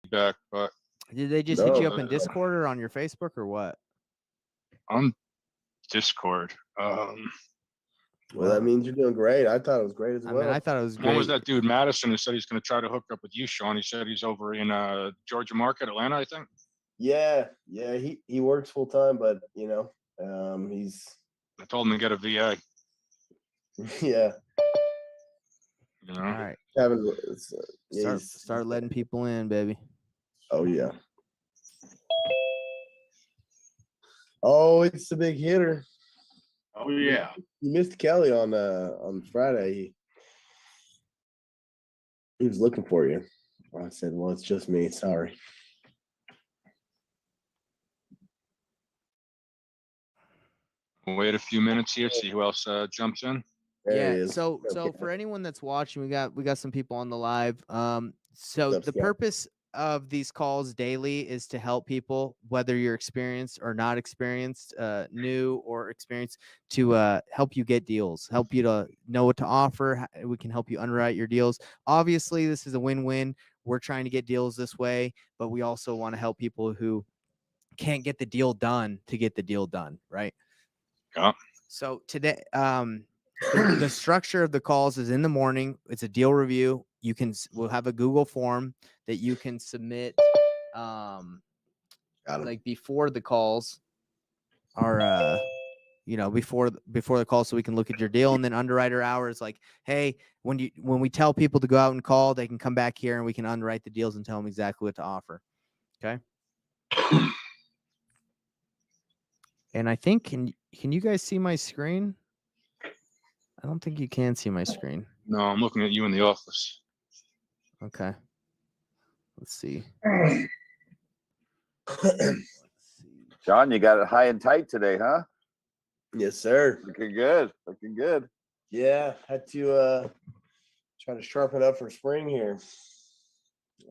feedback, but Did they just hit you No, up in Discord or on your Facebook or what? on Discord. well, that means you're doing great. I thought it was great as I mean, well. I thought it was One was great. that dude Madison who said he's going to try to hook up with you, Sean. He said he's over in Georgia Market, Atlanta, I think. Yeah, he works full time, but he's I told him to get a VA. yeah. You know, All right, Having start letting people in, baby. Oh yeah. Oh, it's the big hitter. oh yeah. You missed Kelly on Friday. He was looking for you. I said, "Well, it's just me. Sorry." We'll wait a few minutes here, see who else jumps in. There he Yeah. is. So Okay. for anyone that's watching, we got some people on the live. So What's up, the Scott? purpose of these calls daily is to help people, whether you're experienced or not experienced, new or experienced, to help you get deals, help you to know what to offer. We can help you underwrite your deals. Obviously, this is a win-win. We're trying to get deals this way, but we also want to help people who can't get the deal done to get the deal done, right? Yeah. So today, the structure of the calls is in the morning. It's a deal review. We'll have a Google form that you can submit, Got him. like before the calls are, before the call, so we can look at your deal. And then Underwriter Hour is like, hey, when we tell people to go out and call, they can come back here and we can underwrite the deals and tell them exactly what to offer. Okay. And I think can you guys see my screen? I don't think you can see my screen. No, I'm looking at you in the office. Okay. Let's see. John, you got it high and tight today, huh? Yes, sir. Looking good. Looking good. Yeah, had to try to sharpen up for spring here.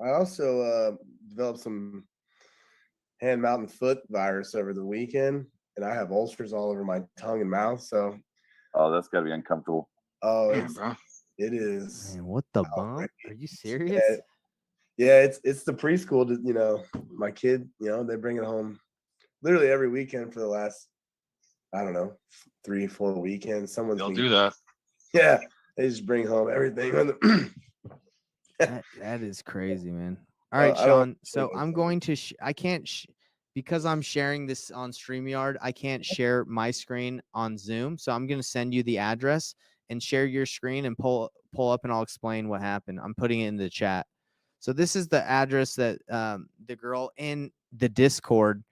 I also developed some hand, mouth, and foot virus over the weekend, and I have ulcers all over my tongue and mouth. So, Oh, that's got to be uncomfortable. oh, Yeah, bro. it is. Man, what the bump? Are you serious? Yeah, it's the preschool. My kid, they bring it home literally every weekend for the last, I don't know, 3-4 weekends. They'll do that. Yeah, they just bring home everything. That is crazy, man. All right, I don't- Sean. So I'm going to I can't because I'm sharing this on StreamYard, I can't share my screen on Zoom. So I'm going to send you the address and share your screen and pull up and I'll explain what happened. I'm putting it in the chat. So this is the address that the girl in the Discord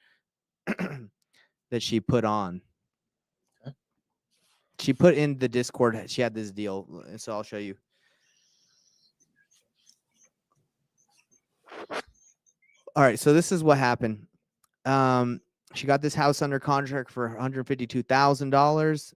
that she put on. She put in the Discord. She had this deal. So I'll show you. All right. So this is what happened. She got this house under contract for $152,000.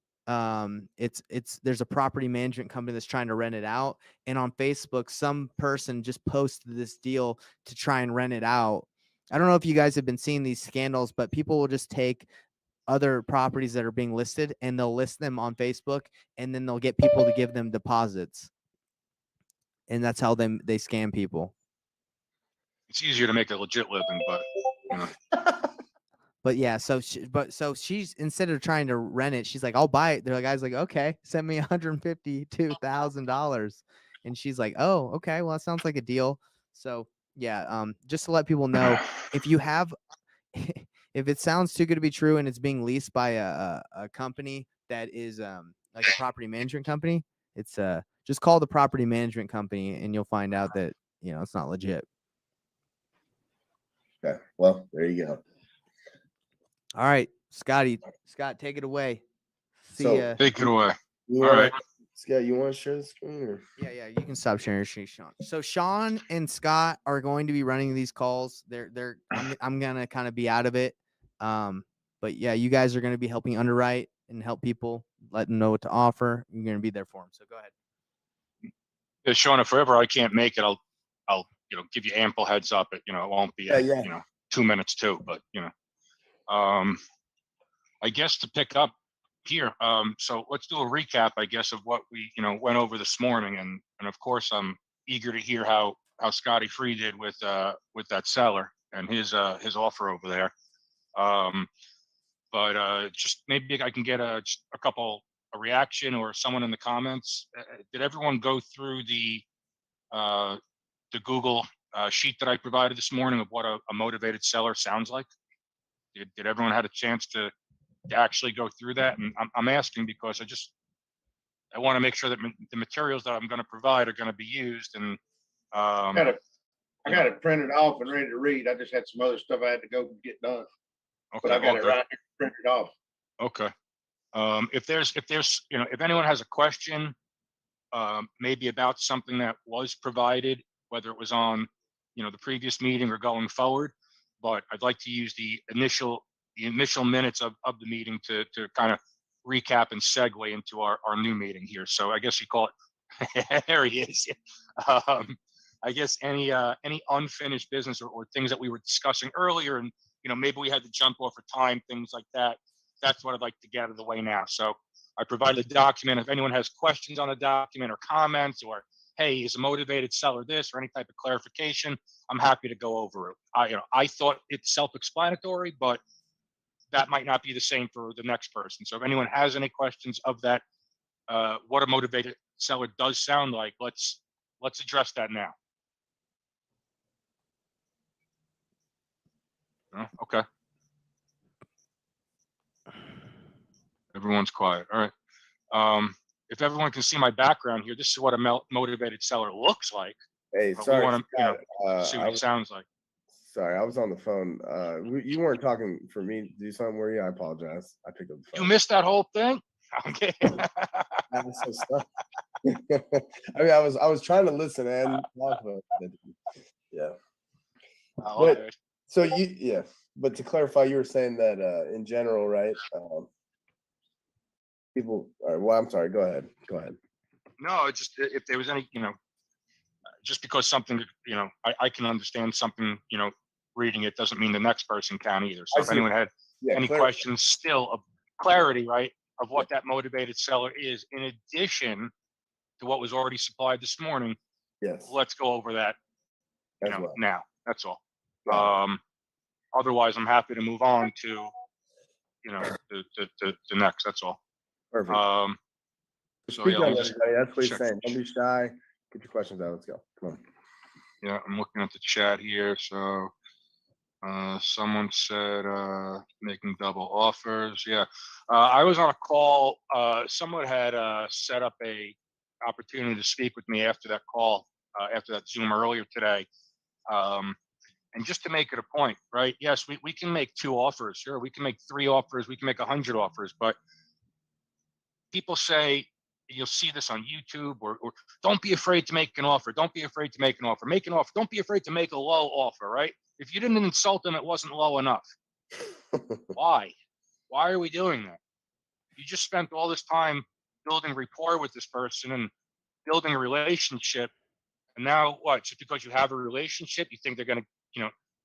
There's a property management company that's trying to rent it out. And on Facebook, some person just posted this deal to try and rent it out. I don't know if you guys have been seeing these scandals, but people will just take other properties that are being listed and they'll list them on Facebook and then they'll get people to give them deposits. And that's how they scam people. It's easier to make a legit living, but But yeah, so she's instead of trying to rent it, she's like, I'll buy it. The guy's like, okay, send me $152,000. And she's like, oh, okay, well, that sounds like a deal. So yeah, just to let people know, if you have if it sounds too good to be true and it's being leased by a company that is like a property management company, it's just call the property management company and you'll find out that it's not legit. Okay, well, there you go. All right, Scott, take it away. See ya. Take it away. All right. Scott, you want to share the screen? Or? Yeah, you can stop sharing your screen, Sean. So Sean and Scott are going to be running these calls. I'm gonna kind of be out of it. But yeah, you guys are gonna be helping underwrite and help people, let them know what to offer. You're gonna be there for them. So go ahead. Yeah, Sean, if forever I can't make it, I'll give you ample heads up. It won't be 2 minutes too, but I guess to pick up here. So let's do a recap, I guess, of what we went over this morning, and of course I'm eager to hear how how Scotty Free did with that seller and his offer over there. But just maybe I can get a reaction or someone in the comments. Did everyone go through the Google sheet that I provided this morning of what a motivated seller sounds like? Did everyone had a chance to actually go through that? And I'm asking because I want to make sure that the materials that I'm going to provide are going to be used. And I got it printed off and ready to read. I just had some other stuff I had to go get done. Okay, but I got it right here printed off. Okay. If there's if anyone has a question, maybe about something that was provided, whether it was on the previous meeting or going forward, but I'd like to use the initial minutes of the meeting to kind of recap and segue into our new meeting here. So I guess you call it. There he is. I guess any unfinished business or things that we were discussing earlier, and maybe we had to jump off for time, things like that. That's what I'd like to get out of the way now. So I provided a document. If anyone has questions on the document or comments, or hey, is a motivated seller this, or any type of clarification, I'm happy to go over it. I thought it's self-explanatory, but that might not be the same for the next person. So if anyone has any questions of that, what a motivated seller does sound like, let's address that now. Okay. Everyone's quiet. All right. If everyone can see my background here, this is what a motivated seller looks like. Hey, But sorry. we want to see what it sounds like. Sorry, I was on the phone. You weren't talking for me to do something, were you? I apologize. I picked up the phone. You missed that whole thing? Okay. I was so stuck. I mean, I was trying to listen and talk about it. Yeah. But, so but to clarify, you were saying that in general, right? People are, well, I'm sorry, go ahead. No, it's just if there was any, just because something, I can understand something, reading it doesn't mean the next person can either. So if anyone had any questions still of clarity, right, of what that motivated seller is, in addition to what was already supplied this morning, let's go over that, now. That's all. Otherwise, I'm happy to move on to, the next. That's all. Perfect. So Speak yeah, up, everybody. That's what he's saying. Don't be shy. Get your questions out. Let's go. Come on. Yeah, I'm looking at the chat here. So someone said making double offers. Yeah, I was on a call. Someone had set up a opportunity to speak with me after that call, after that Zoom earlier today. And just to make it a point, right? Yes, we can make 2 offers. Sure, we can make 3 offers. We can make 100 offers. But people say, you'll see this on YouTube, or don't be afraid to make an offer. Don't be afraid to make an offer. Make an offer. Don't be afraid to make a low offer, right? If you didn't insult them, it wasn't low enough. Why? Why are we doing that? You just spent all this time building rapport with this person and building a relationship. And now what? Just because you have a relationship, you think they're going to,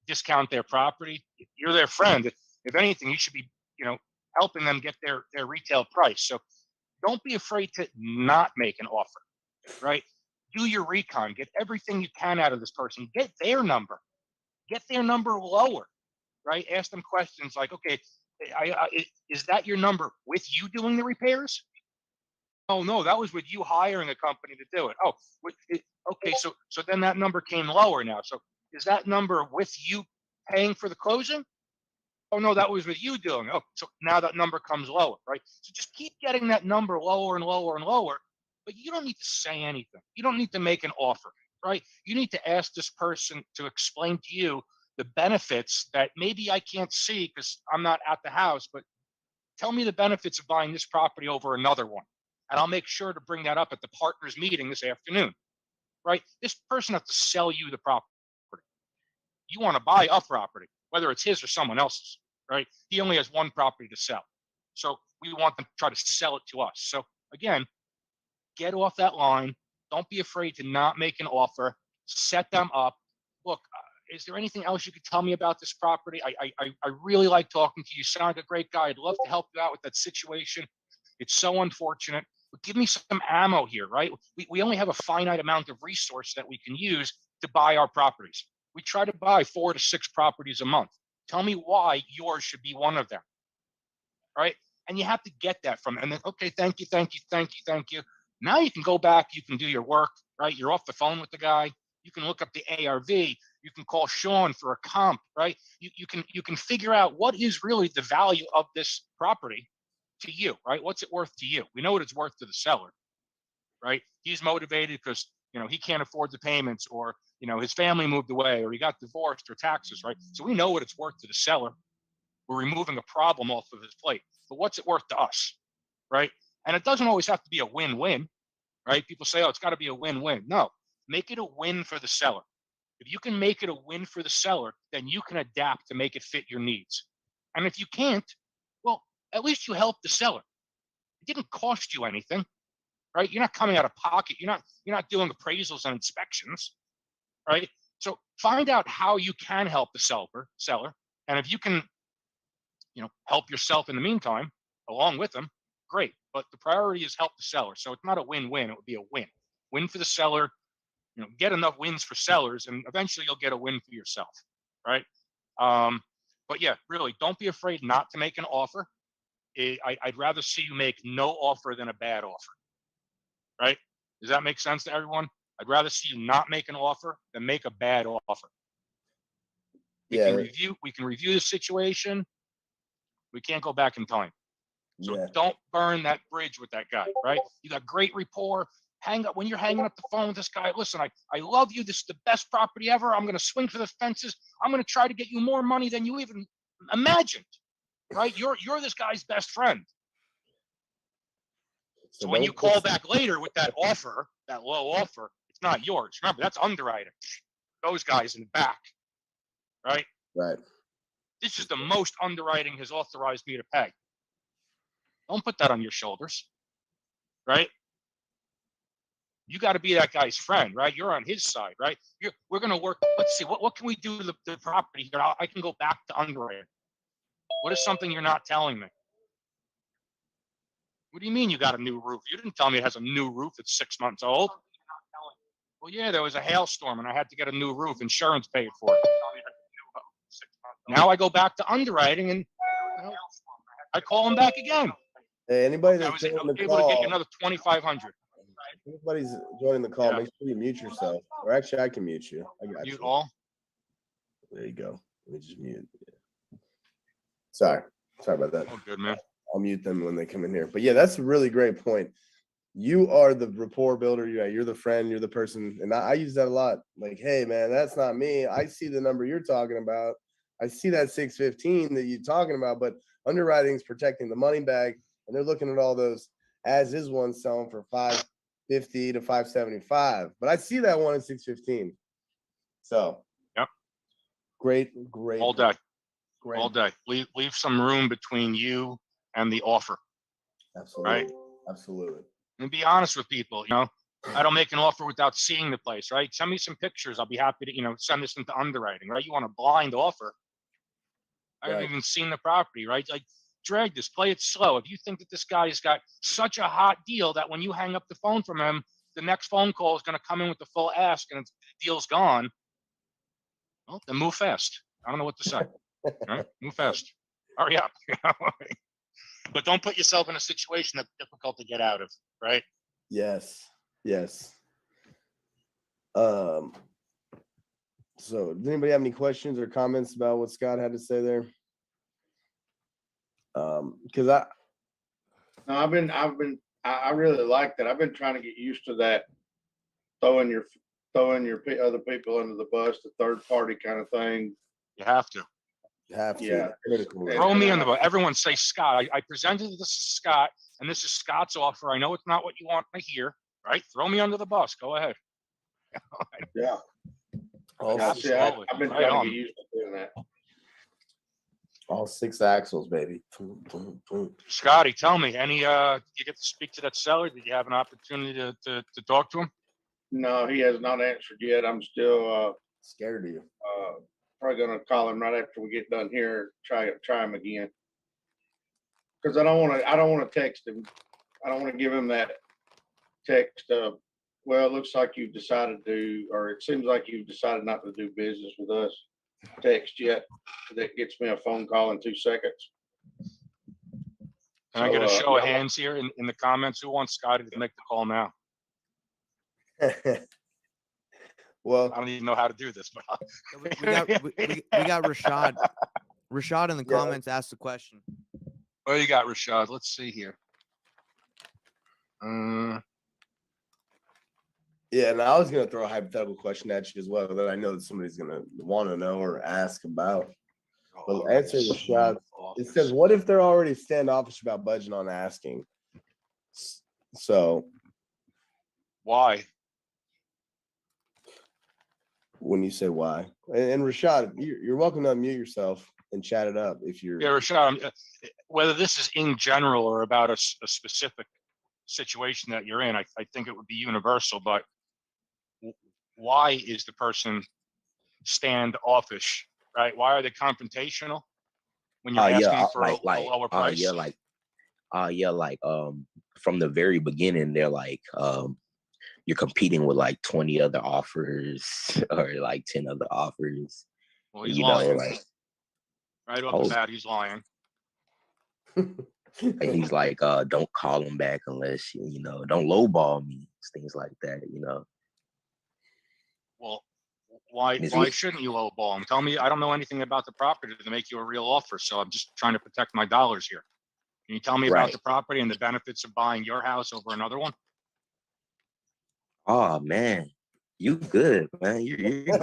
discount their property? You're their friend. If anything, you should be, helping them get their retail price. So don't be afraid to not make an offer, right? Do your recon. Get everything you can out of this person. Get their number. Get their number lower, right? Ask them questions like, okay, is that your number with you doing the repairs? Oh, no, that was with you hiring a company to do it. Oh, okay, so then that number came lower now. So is that number with you paying for the closing? Oh, no, that was with you doing. Oh, so now that number comes lower, right? So just keep getting that number lower and lower and lower, but you don't need to say anything. You don't need to make an offer, right? You need to ask this person to explain to you the benefits that maybe I can't see because I'm not at the house, but tell me the benefits of buying this property over another one. And I'll make sure to bring that up at the partners meeting this afternoon, right? This person has to sell you the property. You want to buy a property, whether it's his or someone else's, right? He only has one property to sell. So we want them to try to sell it to us. So again, get off that line. Don't be afraid to not make an offer. Set them up. Look, is there anything else you could tell me about this property? I really like talking to you. You sound like a great guy. I'd love to help you out with that situation. It's so unfortunate. But give me some ammo here, right? We only have a finite amount of resource that we can use to buy our properties. We try to buy 4 to 6 properties a month. Tell me why yours should be one of them, right? And you have to get that from, and then, okay, thank you, thank you, thank you, thank you. Now you can go back, you can do your work, right? You're off the phone with the guy. You can look up the ARV. You can call Sean for a comp, right? You can figure out what is really the value of this property to you, right? What's it worth to you? We know what it's worth to the seller, right? He's motivated because, he can't afford the payments, or, his family moved away, or he got divorced, or taxes, right? So we know what it's worth to the seller. We're removing a problem off of his plate. But what's it worth to us, right? And it doesn't always have to be a win-win, right? People say, oh, it's got to be a win-win. No, make it a win for the seller. If you can make it a win for the seller, then you can adapt to make it fit your needs. And if you can't, well, at least you help the seller. It didn't cost you anything, right? You're not coming out of pocket. You're not doing appraisals and inspections, right? So find out how you can help the seller. And if you can, help yourself in the meantime, along with them, great. But the priority is help the seller. So it's not a win-win. It would be a win. Win for the seller, get enough wins for sellers, and eventually you'll get a win for yourself, right? But yeah, really, don't be afraid not to make an offer. I'd rather see you make no offer than a bad offer, right? Does that make sense to everyone? I'd rather see you not make an offer than make a bad offer. We can review the situation. We can't go back in time. So don't burn that bridge with that guy, right? You got great rapport. Hang up when you're hanging up the phone with this guy. Listen, I love you. This is the best property ever. I'm going to swing for the fences. I'm going to try to get you more money than you even imagined, right? You're this guy's best friend. So when you call back later with that offer, that low offer, it's not yours. Remember, that's underwriting. Those guys in the back, right? Right. This is the most underwriting has authorized me to pay. Don't put that on your shoulders, right? You got to be that guy's friend, right? You're on his side, right? We're going to work. Let's see, what can we do to the property here? I can go back to underwriting. What is something you're not telling me? What do you mean you got a new roof? You didn't tell me it has a new roof. It's 6 months old. Well, yeah, there was a hailstorm and I had to get a new roof. Insurance paid for it. Now I go back to underwriting and I call him back again. Hey, anybody I that's was joining the able to get you call, another 2,500. anybody's joining the call, Yeah. make sure you mute yourself. Or actually, I can mute you. I got Mute you. all. There you go. Let me just mute. Sorry about that. Oh, good, man. I'll mute them when they come in here. But yeah, that's a really great point. You are the rapport builder. You're the friend. You're the person. And I use that a lot. Like, hey, man, that's not me. I see the number you're talking about. I see that 615 that you're talking about. But underwriting is protecting the money bag. And they're looking at all those as is ones selling for 550 to 575. But I see that one at 615. So, yep. Great. All day. Great. All day. Leave some room between you and the offer. Absolutely. Right? Absolutely. And be honest with people. I don't make an offer without seeing the place, right? Send me some pictures. I'll be happy to, send this into underwriting, right? You want a blind offer. I haven't even seen the property, right? Like, drag this, play it slow. If you think that this guy has got such a hot deal that when you hang up the phone from him, the next phone call is going to come in with the full ask and the deal's gone, well, then move fast. I don't know what to say. Right? Move fast. Hurry up. But don't put yourself in a situation that's difficult to get out of, right? Yes. So does anybody have any questions or comments about what Scott had to say there? Because I really like that. I've been trying to get used to that, throwing your other people under the bus, the third party kind of thing. You have to. Yeah. Critical. Throw me on the boat. Everyone say Scott. I presented this to Scott, and this is Scott's offer. I know it's not what you want to hear, right? Throw me under the bus. Go ahead. Yeah. Absolutely. I've been trying to get used to doing that. All 6 axles, baby. Scotty, tell me, did you get to speak to that seller? Did you have an opportunity to talk to him? No, he has not answered yet. I'm still Scared of you. Probably gonna call him right after we get done here. Try him again. Because I don't want to text him. I don't want to give him that text of, well, it looks like you've decided to, or it seems like you've decided not to do business with us. Text yet. That gets me a phone call in 2 seconds. Can I get a show of yeah, hands here in the comments? Who wants Scotty to make the call now? Well, I don't even know how to do this, but We got Rashad. Rashad in the Yeah. comments asked the question. what do you got, Rashad? Let's see here. yeah, and I was gonna throw a hypothetical question at you as well that I know that somebody's gonna want to know or ask about. Well, answer the shot. It says, what if they're already standoffish about budging on asking? So Why? when you say why, and Rashad, you're welcome to unmute yourself and chat it up if you're. Yeah, Rashad, whether this is in general or about a specific situation that you're in, I think it would be universal, but why is the person standoffish, right? Why are they confrontational when you're asking for a lower price? From the very beginning, they're like, you're competing with like 20 other offers or like 10 other offers. Well, he's You lying. know, like, Right off the bat, he's lying. and he's like, don't call him back unless, you know, don't lowball me, things like that, you know. Well, why shouldn't you lowball him? Tell me, I don't know anything about the property to make you a real offer, so I'm just trying to protect my dollars here. Can you tell me about the property and the benefits of buying your house over another one? Oh man, you good, man. You're good.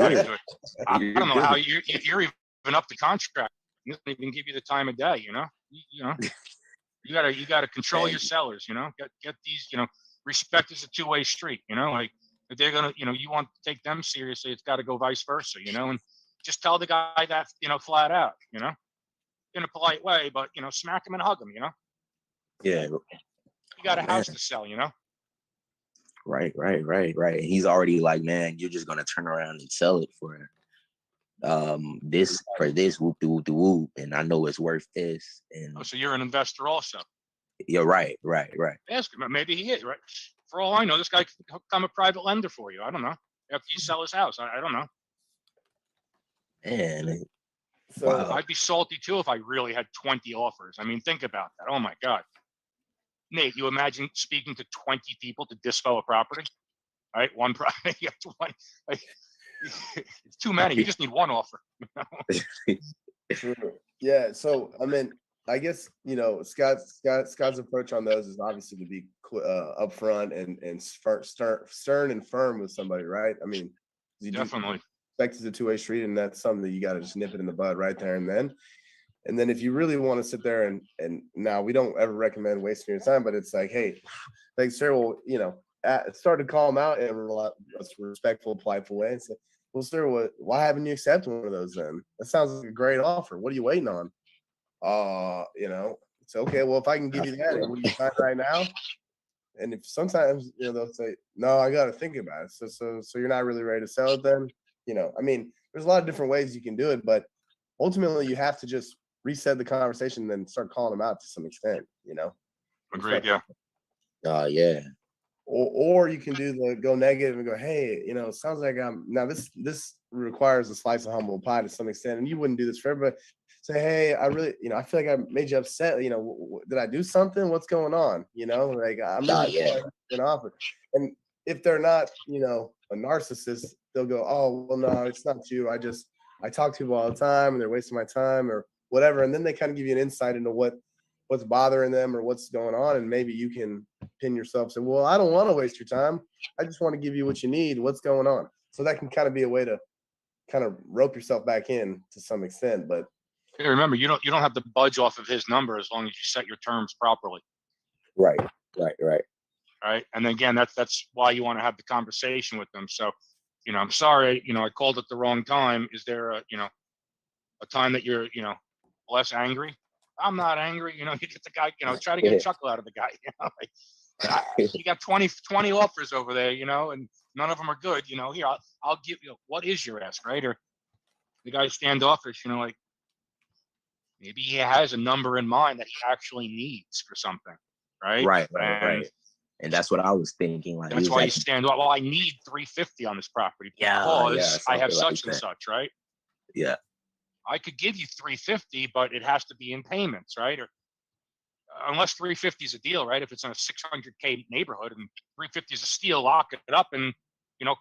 I don't know how you're even up the contract. He doesn't even give you the time of day, you know. You gotta control your sellers, you know. Get these, you know. Respect is a two-way street, you know. Like if they're gonna, you know, you want to take them seriously, it's got to go vice versa, you know. And just tell the guy that, you know, flat out, you know, in a polite way, but you know, smack him and hug him, you know. Yeah. You got a house to sell, you know. Right. He's already like, man, you're just gonna turn around and sell it for this whoop de whoop de whoop, and I know it's worth this. And so you're an investor also. You're right. Ask him. Maybe he is, right? For all I know, this guy could become a private lender for you. I don't know. After you sell his house, I don't know. Man, So wow. I'd be salty too if I really had 20 offers. I mean, think about that. Oh my God. Nate, you imagine speaking to 20 people to dispo a property, right? One property, you have 20. Like, it's too many. You just need one offer. True. Yeah. So I mean, I guess you know Scott's approach on those is obviously to be upfront and stern and firm with somebody, right? I mean, Definitely. Respect is a two-way street, and that's something that you got to just nip it in the bud right there and then. And then if you really want to sit there and now we don't ever recommend wasting your time, but it's like, hey, thanks, sir. Well, you know, start to call them out in a respectful, politeful way and say, well, sir, why haven't you accepted one of those then? That sounds like a great offer. What are you waiting on? You know, it's okay. Well, if I can give you that, what are you signing right now? And if sometimes, you know, they'll say, no, I got to think about it. So you're not really ready to sell it then? You know, I mean, there's a lot of different ways you can do it, but ultimately you have to just reset the conversation and then start calling them out to some extent, you know? Agreed. Yeah. Yeah. Or you can do the go negative and go, hey, you know, it sounds like now this requires a slice of humble pie to some extent, and you wouldn't do this for everybody. Say, hey, I really, you know, I feel like I made you upset. You know, did I do something? What's going on? You know, like I'm an offer. And if they're not, you know, a narcissist, they'll go, oh, well, no, it's not you. I talk to people all the time and they're wasting my time or whatever. And then they kind of give you an insight into what's bothering them or what's going on. And maybe you can pin yourself and say, well, I don't want to waste your time. I just want to give you what you need. What's going on? So that can kind of be a way to kind of rope yourself back in to some extent. But hey, remember, you don't have to budge off of his number as long as you set your terms properly. Right. Right. And again, that's why you want to have the conversation with them. So, you know, I'm sorry, you know, I called at the wrong time. Is there a time that you're, you know, less angry? I'm not angry. You know, you get the guy, you know, try to get a chuckle out of the guy. You know, like, you got 20 offers over there, you know, and none of them are good. You know, here, I'll give you, what is your ask, right? Or the guy standoffish, you know, like maybe he has a number in mind that he actually needs for something, right? Right. And that's what I was thinking. Like, he That's was why you asking, stand, well, I need 350 on this property yeah, because I have something like such and that. such, right? Yeah, I could give you 350, but it has to be in payments, right? Or unless 350 is a deal, right? If it's in a 600K neighborhood and 350 is a steal, lock it up and,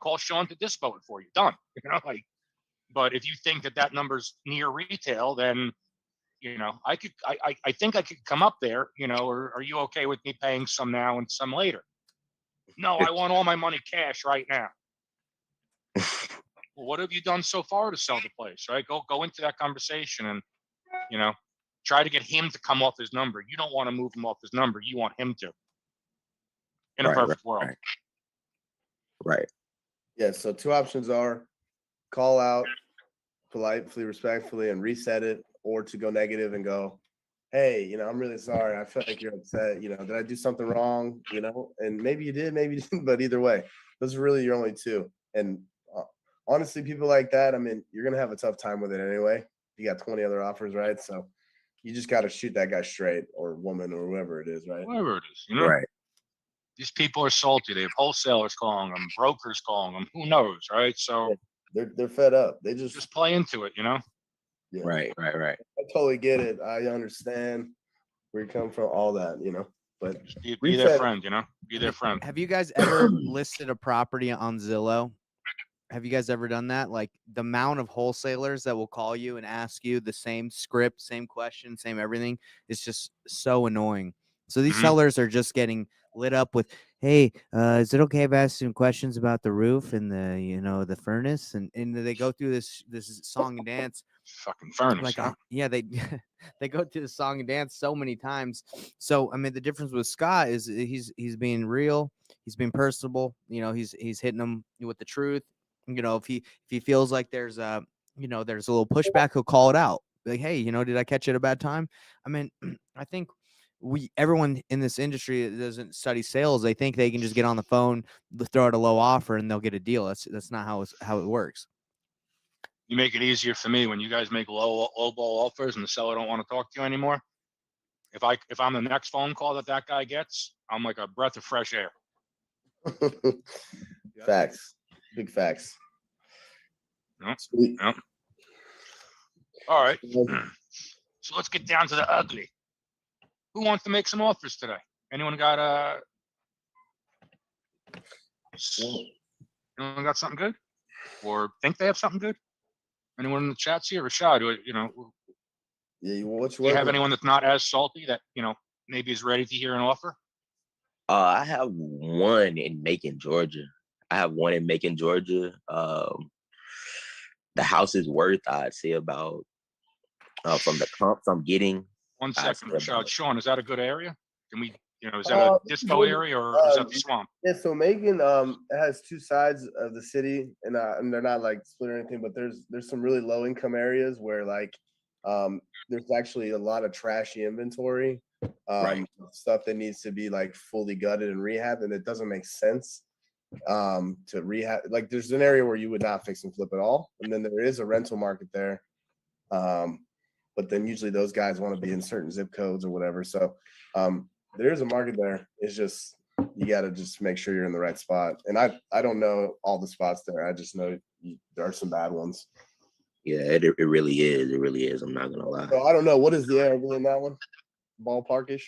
call Sean to dispo it for you. Done. But if you think that number's near retail, then, I think I could come up there, or are you okay with me paying some now and some later? No, I want all my money cash right now. Well, what have you done so far to sell the place, right? Go into that conversation and, try to get him to come off his number. You don't want to move him off his number. You want him to. In a right, perfect world. right. Yeah, so two options are call out politely, respectfully, and reset it, or to go negative and go, hey, I'm really sorry. I feel like you're upset. Did I do something wrong? And maybe you did, maybe you didn't, but either way, those are really your only two. And honestly, people like that, you're going to have a tough time with it anyway. You got 20 other offers, right? So you just got to shoot that guy straight, or woman, or whoever it is, right? Whatever it is, Right. These people are salty. They have wholesalers calling them, brokers calling them. Who knows, right? So they're fed up. They just play into it, Yeah. Right. I totally get it. I understand where you come from, all that, but Just be their friend, be their friend. Have you guys ever listed a property on Zillow? Have you guys ever done that? Like, the amount of wholesalers that will call you and ask you the same script, same question, same everything is just so annoying. So these sellers are just getting lit up with, hey, is it okay if I ask some questions about the roof and the, the furnace? And they go through this song and dance. Fucking furnace. Like, yeah, they they go through the song and dance so many times. So the difference with Scott is he's being real, he's being personable. He's hitting them with the truth. If he feels like there's a there's a little pushback, he'll call it out. Like, hey, did I catch you at a bad time? I think everyone in this industry that doesn't study sales, they think they can just get on the phone, throw out a low offer, and they'll get a deal. That's not how it works. You make it easier for me when you guys make low ball offers and the seller don't want to talk to you anymore. If I'm the next phone call that guy gets, I'm like a breath of fresh air. Facts. Big facts. Yep. Sweet. Yep. All right. So let's get down to the ugly. Who wants to make some offers today? Anyone got something good? Or think they have something good? Anyone in the chats here? Rashad, Yeah, do you have anyone that's not as salty that, maybe is ready to hear an offer? I have one in Macon, Georgia. The house is worth, I'd say, about from the comps I'm getting. 1 second, Rashad. Sean, is that a good area? Can we, is that a disco area or is that the swamp? Yeah, so Macon has two sides of the city, and they're not like split or anything, but there's some really low income areas where there's actually a lot of trashy inventory, stuff that needs to be like fully gutted and rehabbed, and it doesn't make sense to rehab. Like, there's an area where you would not fix and flip at all, and then there is a rental market there, but then usually those guys want to be in certain zip codes or whatever. So there is a market there. It's just you got to just make sure you're in the right spot. And I don't know all the spots there. I just know there are some bad ones. Yeah, it really is. It really is. I'm not gonna lie. So I don't know, what is the ARV in that one? Ballparkish.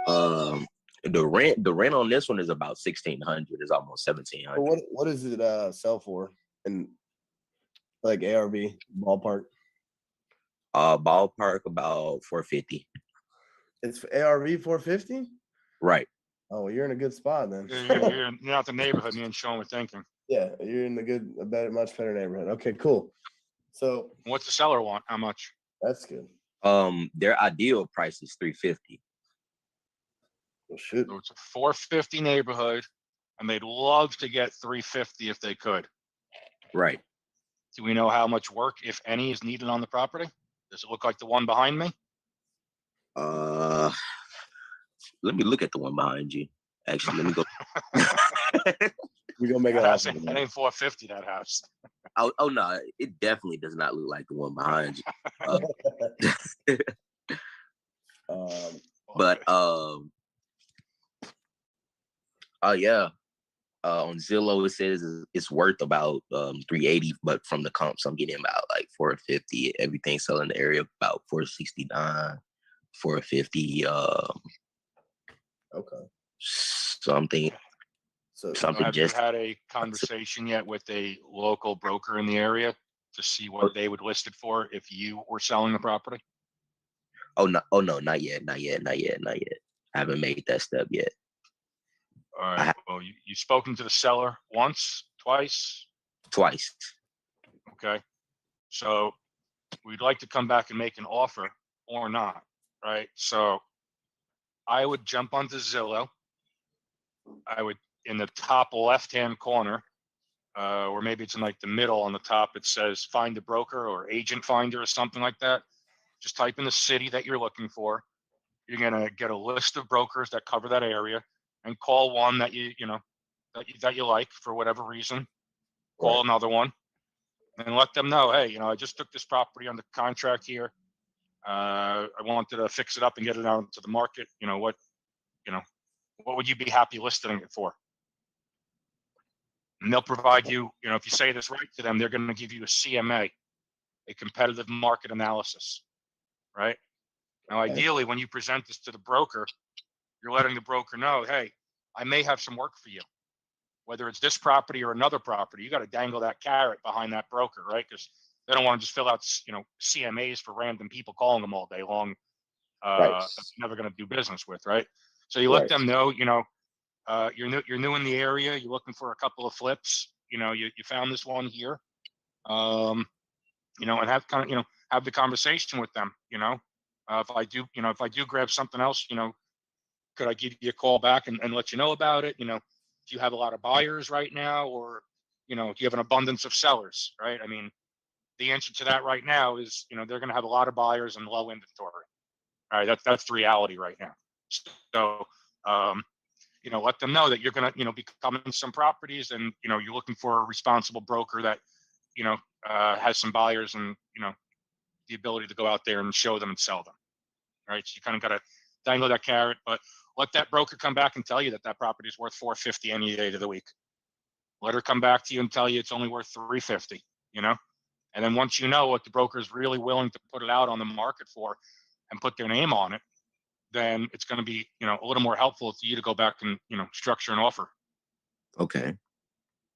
The rent on this one is about $1,600. It's almost $1,700. What does it sell for? And like ARV ballpark? Ballpark about $450. It's ARV 450. Right. Oh, well, you're in a good spot then. You're not the neighborhood me and Sean were thinking. Yeah, you're in much better neighborhood. Okay, cool. So what's the seller want? How much? That's good. Their ideal price is $350. Well, shoot. So it's a 450 neighborhood, and they'd love to get 350 if they could. Right. Do we know how much work, if any, is needed on the property? Does it look like the one behind me? Let me look at the one behind you. Actually, let me go. We gonna make it happen. That ain't 450. That house. Oh no, it definitely does not look like the one behind you. But Yeah. On Zillow, it says it's worth about 380, but from the comps, I'm getting about like 450. Everything selling in the area about 469, 450. Okay. Something, So So something have you just. had a conversation yet with a local broker in the area to see what they would list it for if you were selling the property? Oh no, not yet. I haven't made that step yet. All I right. have Well, you spoken to the seller once, twice. twice. Okay. So we'd like to come back and make an offer or not. Right. So I would jump onto Zillow. I would, in the top left-hand corner, or maybe it's in like the middle on the top, it says find a broker or agent finder or something like that. Just type in the city that you're looking for. You're going to get a list of brokers that cover that area and call one that that you like for whatever reason. Call Right. another one and let them know, hey, I just took this property under contract here. I wanted to fix it up and get it out to the market. What would you be happy listing it for? And they'll provide you, if you say this right to them, they're going to give you a CMA, a competitive market analysis, right? Now, Okay. ideally, when you present this to the broker, you're letting the broker know, hey, I may have some work for you, whether it's this property or another property. You got to dangle that carrot behind that broker, right? Because they don't want to just fill out, CMAs for random people calling them all day long. Right. That's never going to do business with, right? So you let Right. them know, you're new in the area. You're looking for a couple of flips. You found this one here, and have have the conversation with them. If I do grab something else, could I give you a call back and let you know about it? Do you have a lot of buyers right now, or do you have an abundance of sellers? Right. I mean, the answer to that right now is they're going to have a lot of buyers and low inventory. All right, that's the reality right now. So let them know that you're going to, be coming some properties and, you're looking for a responsible broker that, has some buyers and, the ability to go out there and show them and sell them. Right. So you kind of got to dangle that carrot, but let that broker come back and tell you that property is worth 450 any day of the week. Let her come back to you and tell you it's only worth 350, and then once you know what the broker is really willing to put it out on the market for and put their name on it, then it's going to be, a little more helpful to you to go back and, structure an offer. Okay.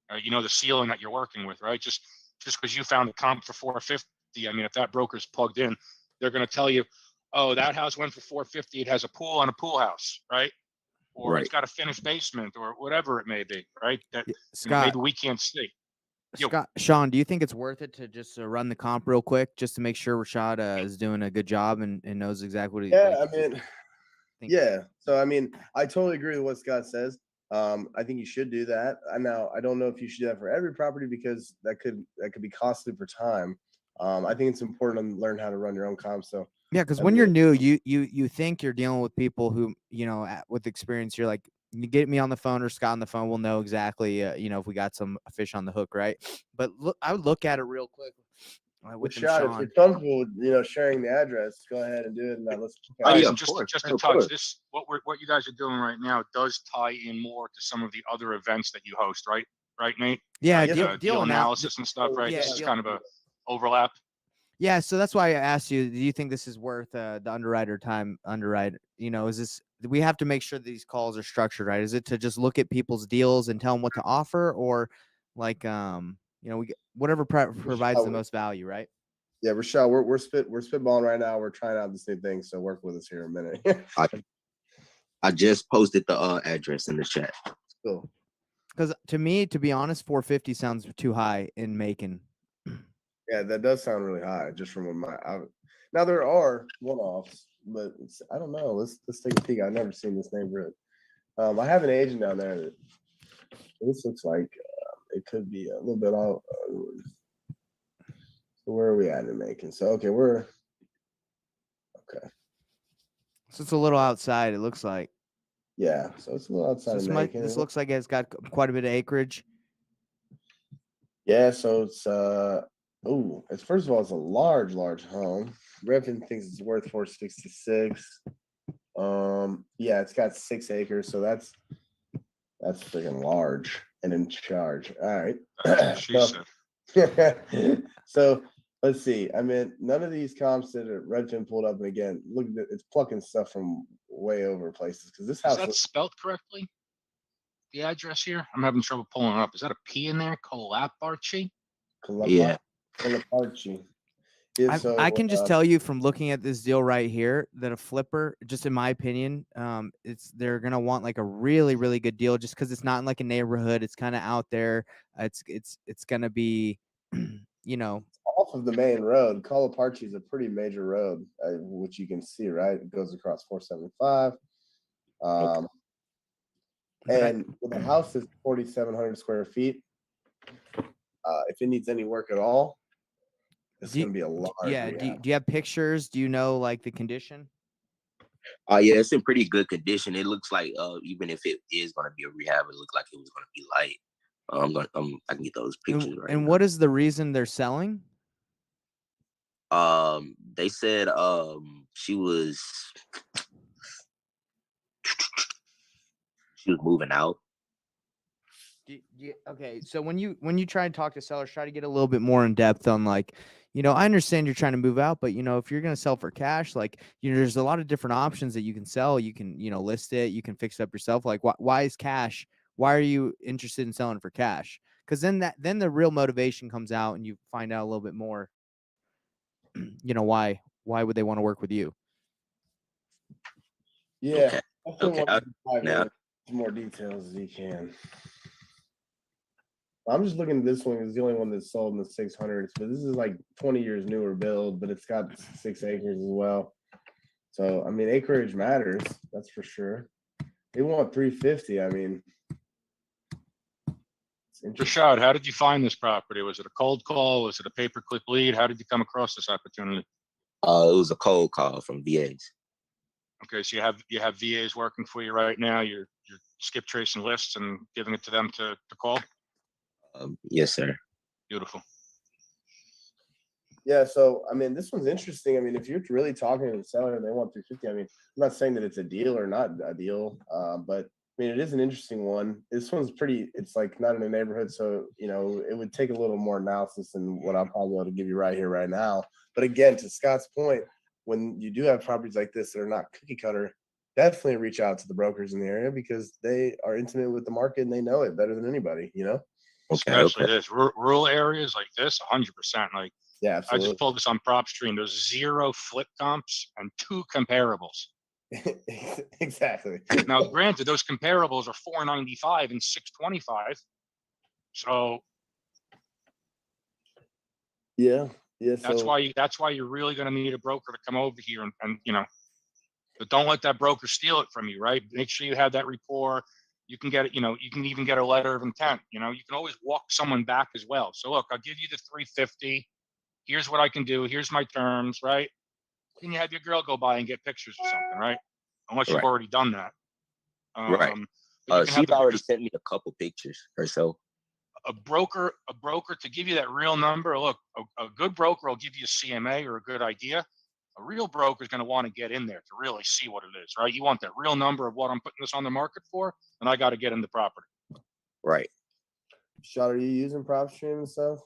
The ceiling that you're working with, right? Just because you found a comp for 450, I mean, if that broker's plugged in, they're going to tell you, oh, that house went for 450. It has a pool on a pool house, right? Or Right. it's got a finished basement or whatever it may be, right? That Scott, maybe we can't see. Sean, do you think it's worth it to just run the comp real quick just to make sure Rashad is doing a good job and knows exactly what he? Yeah, yeah. So I totally agree with what Scott says. I think you should do that. I don't know if you should do that for every property because that could be costly for time. I think it's important to learn how to run your own comp. So Yeah, because when you're new, you think you're dealing with people who, with experience, you're like, you get me on the phone or Scott on the phone, we'll know exactly, if we got some fish on the hook, right? But look, I would look at it real quick with them, Rashad, if Sean. you're comfortable with, sharing the address, go ahead and do it. And let's Just to touch this, what you guys are doing right now does tie in more to some of the other events that you host, right? Right, Nate? Yeah, deal analysis and stuff, right? Yeah, this is kind of a overlap. Yeah, so that's why I asked you, do you think this is worth the underwriter time? Is this, we have to make sure these calls are structured, right? Is it to just look at people's deals and tell them what to offer, or like, we get whatever provides the most value, right? Yeah, Rashad, we're spitballing right now. We're trying out the same thing, so work with us here a minute. I just posted the address in the chat. Cool. Because to me, to be honest, 450 sounds too high in Macon. Yeah, that does sound really high. Just from now there are one-offs, but I don't know. Let's take a peek. I've never seen this neighborhood. I have an agent down there that this looks like it could be a little bit off. So where are we at in Macon? So okay, okay. So it's a little outside. It looks like. Yeah, so it's a little outside of Macon. This looks like it's got quite a bit of acreage. Yeah, so it's it's first of all, it's a large home. Revin thinks it's worth 466. Yeah, it's got 6 acres, so that's That's freaking large and in charge. All right. That's what she So, said. so let's see. I mean, none of these comps that Redfin pulled up, and again, look, it's plucking stuff from way over places because this Is house that spelled correctly? The address here? I'm having trouble pulling it up. Is that a P in there? Colaparchi? Yeah. Colaparchi. Yeah, so I can just tell you from looking at this deal right here that a flipper, just in my opinion, they're gonna want like a really, really good deal just because it's not in like a neighborhood. It's kind of out there. It's gonna be, you know, off of the main road. Colaparchi is a pretty major road, which you can see, right? It goes across 475. And with the house is 4,700 square feet. If it needs any work at all, it's going to be a large rehab. Do you have pictures? Do you know like the condition? Yeah, it's in pretty good condition. It looks like even if it is gonna be a rehab, it looks like it was gonna be light. I can get those pictures right And now. what is the reason they're selling? They said she was moving out. Okay, so when you try and talk to sellers, try to get a little bit more in depth on like, I understand you're trying to move out, but if you're gonna sell for cash, like, there's a lot of different options that you can sell. You can, list it, you can fix it up yourself. Like, why is cash? Why are you interested in selling for cash? Because then the real motivation comes out, and you find out a little bit more. Why would they want to work with you? Yeah, Okay. Now, more details as you can. I'm just looking at this one. It's the only one that's sold in the 600s, but this is like 20 years newer build, but it's got 6 acres as well. So, I mean, acreage matters. That's for sure. They want 350. I mean, Rashad, how did you find this property? Was it a cold call? Was it a pay-per-click lead? How did you come across this opportunity? it was a cold call from VAs. Okay, so you have VAs working for you right now. You're skip tracing lists and giving it to them to call. Yes, sir. Beautiful. Yeah, so I mean, this one's interesting. I mean, if you're really talking to the seller and they want 350, I mean, I'm not saying that it's a deal or not a deal, but I mean, it is an interesting one. This one's pretty. It's like not in a neighborhood, so it would take a little more analysis than what I'm probably able to give you right here, right now. But again, to Scott's point, when you do have properties like this that are not cookie cutter, definitely reach out to the brokers in the area because they are intimate with the market and they know it better than anybody. Especially this rural areas like this, 100%. Like, yeah, absolutely. I just pulled this on PropStream. There's 0 flip comps and 2 comparables. Exactly. Now, granted, those comparables are 495 and 625. So yeah. that's why you're really going to need a broker to come over here and but don't let that broker steal it from you, right? Make sure you have that rapport. You can get it, you can even get a letter of intent. You can always walk someone back as well. So look, I'll give you the 350. Here's what I can do. Here's my terms, right? Then you have your girl go by and get pictures or something, right? Unless you've already done that. Right. She's already sent me a couple pictures herself. A broker to give you that real number. Look, a good broker will give you a CMA or a good idea. A real broker is going to want to get in there to really see what it is, right? You want that real number of what I'm putting this on the market for, and I got to get in the property. Right. Shot, are you using PropStream and stuff?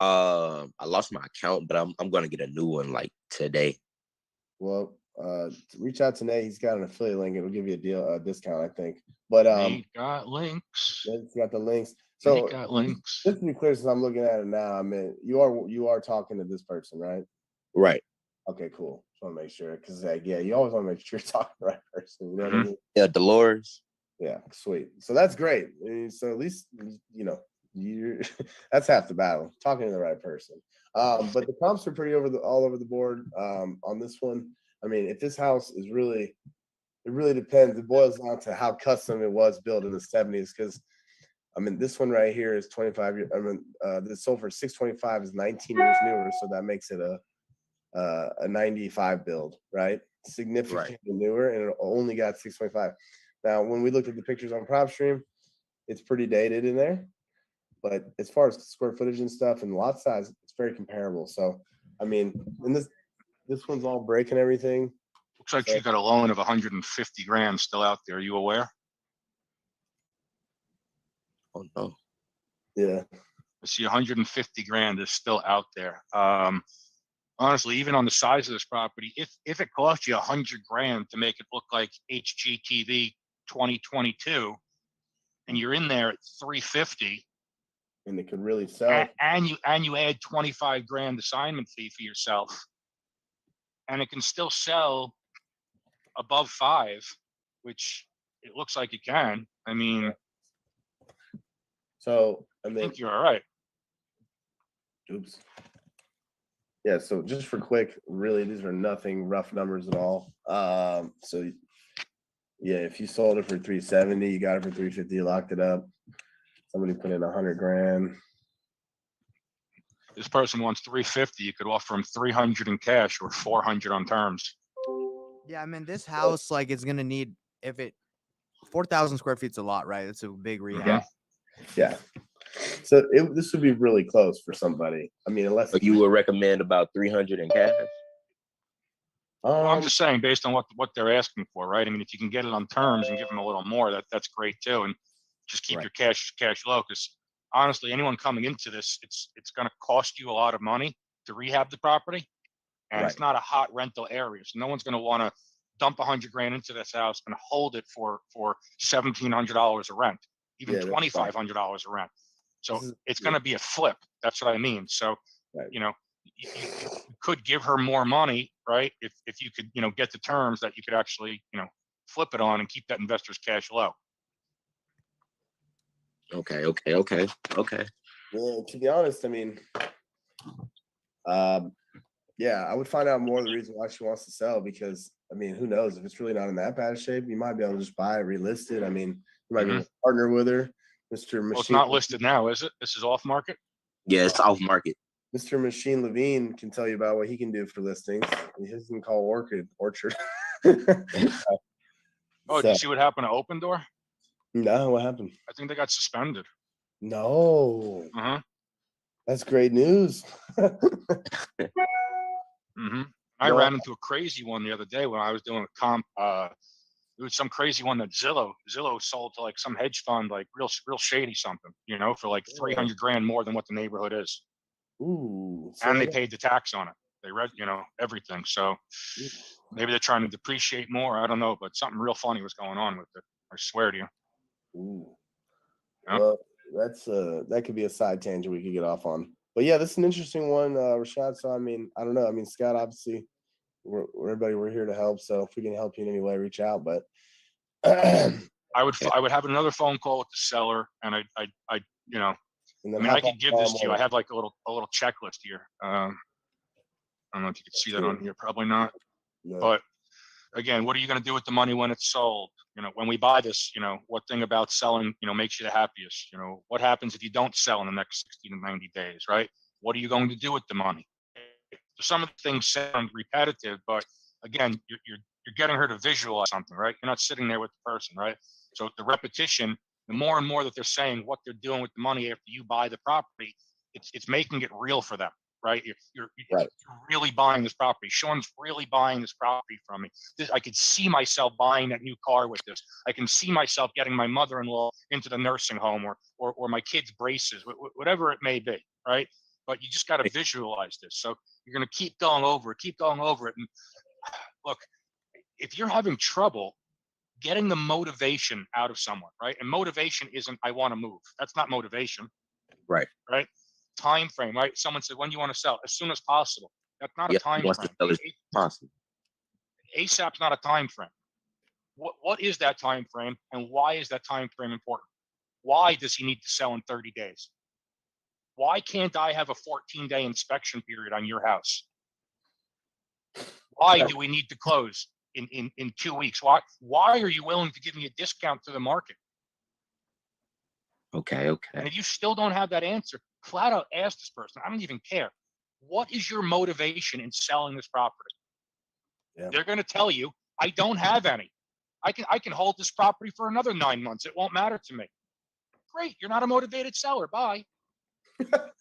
I lost my account, but I'm gonna get a new one like today. Well, reach out to Nate. He's got an affiliate link. It'll give you a discount, I think. But he got links. He's got the links. So he got links. Just to be clear, since I'm looking at it now, I mean, you are talking to this person, right? Right. Okay, cool. Just want to make sure because you always want to make sure you're talking to the right person. You know what I mean? Yeah, Dolores. Yeah, sweet. So that's great. So at least you're that's half the battle, talking to the right person. But the comps are pretty all over the board on this one. I mean, if this house is it really depends. It boils down to how custom it was built in the 70s. Because I mean, this one right here is 25 years. I mean, this sold for 625 is 19 years newer, so that makes it a 95 build, right? Significantly newer, and it only got 625. Now, when we looked at the pictures on PropStream, it's pretty dated in there. But as far as square footage and stuff and lot size, it's very comparable. So, I mean, and this one's all brick and everything. Looks like you got a loan of 150 grand still out there. Are you aware? Oh no. Yeah. I see 150 grand is still out there. Honestly, even on the size of this property, if it cost you 100 grand to make it look like HGTV 2022, and you're in there at 350, And it could really sell. and you add 25 grand assignment fee for yourself, and it can still sell above 5, which it looks like it can. I mean, So, I and then, think you're all right. oops. Yeah, so just for quick, really, these are nothing rough numbers at all. So yeah, if you sold it for 370, you got it for 350, you locked it up. Somebody put in 100 grand. This person wants 350. You could offer him 300 in cash or 400 on terms. Yeah, I mean, this house, like, is gonna need, if it 4,000 square feet's a lot, right? It's a big rehab. Yeah. So this would be really close for somebody. I mean, unless But you would recommend about 300 in cash? Well, I'm just saying, based on what they're asking for, right? I mean, if you can get it on terms and give them a little more, that's great too, and just keep Right. your cash low. Because honestly, anyone coming into this, it's going to cost you a lot of money to rehab the property, and it's Right. not a hot rental area, so no one's going to want to dump 100 grand into this house and hold it for $1,700 of rent, even Yeah, that's right. $2,500 of rent. So This is- it's going to be a flip. That's what I mean. So Right. you know, you could give her more money, right? If you could, get the terms that you could actually, flip it on and keep that investor's cash low. Okay. Yeah, to be honest, I mean, yeah, I would find out more of the reason why she wants to sell, because I mean, who knows if it's really not in that bad shape, you might be able to just buy it, relist it. I mean, you might be able to partner with her, Mr. Machine. Well, it's not listed now, is it? This is off market. Yeah, it's off market. Mr. Machine Levine can tell you about what he can do for listings. He doesn't call Orchard. Oh, did you see what happened to Open Door? No, what happened? I think they got suspended. No, Uh-huh. that's great news. Mm-hmm. I No. ran into a crazy one the other day when I was doing a comp. It was some crazy one that Zillow sold to like some hedge fund, like real shady something, for like 300 grand more than what the neighborhood is. Ooh, And they paid the tax on it. They read, everything. So maybe they're trying to depreciate more. I don't know, but something real funny was going on with it. I swear to you. Ooh. Yeah. Well, that's that could be a side tangent we could get off on. But yeah, this is an interesting one, Rashad. So I mean, I don't know. I mean, Scott, obviously, we're here to help. So if we can help you in any way, reach out. But I would have another phone call with the seller, and I I could give this to you. I have like a little checklist here. I don't know if you can see that on here. Probably not. No. But again, what are you going to do with the money when it's sold? When we buy this, what thing about selling, makes you the happiest? What happens if you don't sell in the next 60 to 90 days, right? What are you going to do with the money? Some of the things sound repetitive, but again, you're getting her to visualize something, right? You're not sitting there with the person, right? So the repetition, the more and more that they're saying what they're doing with the money after you buy the property, it's making it real for them, right? You're really buying this property. Sean's really buying this property from me. I could see myself buying that new car with this. I can see myself getting my mother-in-law into the nursing home or my kids' braces, whatever it may be, right? But you just got to visualize this. So you're going to keep going over it. And look, if you're having trouble getting the motivation out of someone, right? And motivation isn't, I want to move. That's not motivation. Right. Right. Time frame, right? Someone said, when do you want to sell? As soon as possible. That's not a time wants frame. to sell as possible. ASAP's not a time frame. What is that time frame, and why is that time frame important? Why does he need to sell in 30 days? Why can't I have a 14-day inspection period on your house? Why do we need to close in 2 weeks? Why are you willing to give me a discount to the market? Okay. And if you still don't have that answer, flat out ask this person. I don't even care. What is your motivation in selling this property? Yeah. They're going to tell you, I don't have any. I can hold this property for another 9 months. It won't matter to me. Great. You're not a motivated seller. Bye.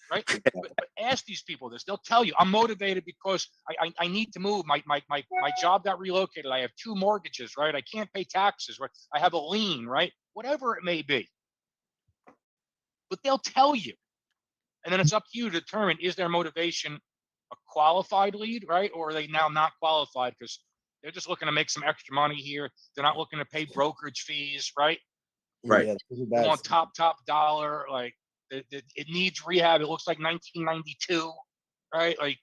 Right. But ask these people this. They'll tell you, I'm motivated because I need to move. My job got relocated. I have 2 mortgages, right? I can't pay taxes. Right? I have a lien, right? Whatever it may be. but they'll tell you. And then it's up to you to determine, is their motivation a qualified lead, right? Or are they now not qualified because they're just looking to make some extra money here. They're not looking to pay brokerage fees, right? Right. Yeah, They want top dollar. Like it needs rehab. It looks like 1992, right? Like,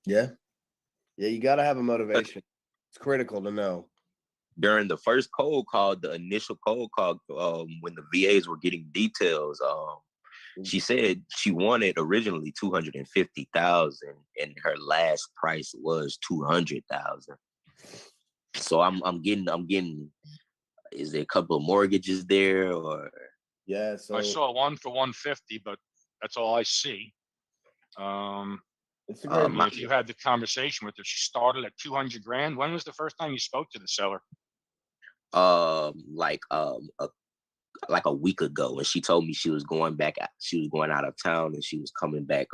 yeah, you got to have a motivation. It's critical to know. During the first cold call, the initial cold call, when the VAs were getting details, she said she wanted originally 250,000, and her last price was 200,000. So I'm getting. Is there a couple of mortgages there, or? Yeah, so I saw one for 150, but that's all I see. it's a great. If you had the conversation with her, she started at 200 grand. When was the first time you spoke to the seller? Like a week ago, and she told me she was going out of town, and she was coming back